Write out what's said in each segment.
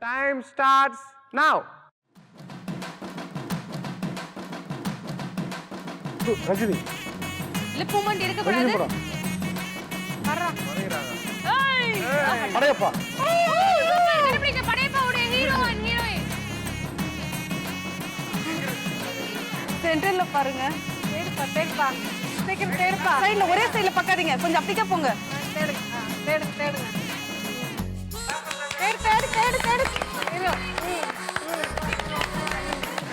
Time starts now. Rajini lip movement இருக்க ரஜினி கூடாது. படம் வர்றா. ஏய் படையப்பா கண்டுபிடிங்க. படையப்பாவோட ஹீரோ அண்ட் ஹீரோயின். சென்டர்ல பாருங்க. தேடுப்பா தேடுப்பா. சீக்கிரம் தேடுப்பா. சைடுல ஒரே சைடுல பக்காதீங்க. கொஞ்சம் அப்படிக்கா போங்க. தேடுங்க. தேடுங்க தேடுங்க. தேடு தேடு தேடு தேடு. ஹீரோ.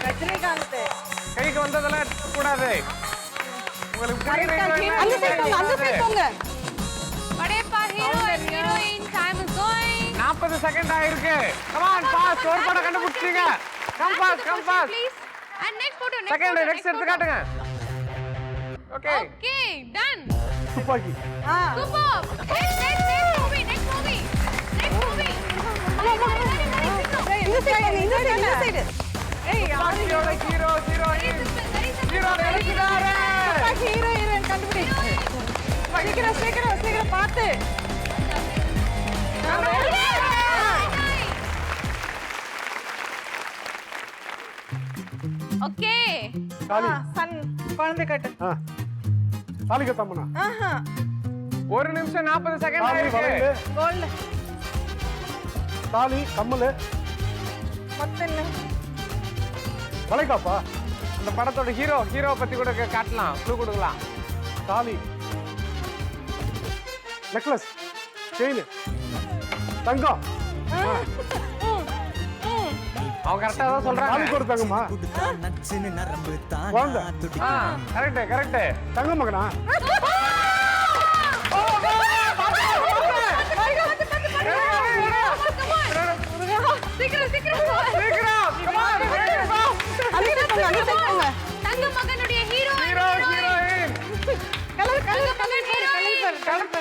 ரஜினிகாந்த். கைக்கு வந்ததெல்லாம் எடுக்க கூடாது. உங்களுக்கு புரியுது? அந்த சைடு போங்க. அந்த சைடு போங்க. Padayappa hero and heroine. Time is going. 40 second ஆயிருக்கு. Come on boss. ஒரு படம் கண்டுபிடிச்சீங்க. Come boss come boss. Please. And next photo second next எடுத்து காட்டுங்க. Okay okay done. Thuppakki super. Next movie next movie. Next movie. இந்த side இந்த side இந்த side. ஏய் ஹீரோட ஹீரோ ஹீரோயின் ஹீரோ எடுத்துறாரு. ஹீரோ ஹீரோயின் கண்டுபிடி. சீக்கிரம் சீக்கிரம் சீக்கிரம் பாத்து. ஓகே. தாலி சன் குழந்தை கட்டு. தாலி கட்டாமண்ணா ஆஹா 1 நிமிஷம் 40 செகண்ட் தாலி ஆயிருக்கு. வளையல் கோல்ட் தாலி கம்மல் மொத்தம் வளைகாப்பா அந்த படத்தோட ஹீரோ பத்தி கூட காட்டலாம். க்ளூ கொடுக்கலாம். தாலி நெக்லஸ் செயின் தங்கம் அவங்க கரெக்டா தான் தாலி சொல்றாங்க. கொடுத்தாங்கம்மா குழந்தை கரெக்ட் கரெக்ட். தங்க மகனா சீக்கிரம் சீக்கிரம். சீக்கிரம் come on, அந்த சைடு போங்க. அந்த சைடு போங்க. தங்க மகனுடைய hero hero heroine colour colour மகன் ஹீரோயின். இருக்கு.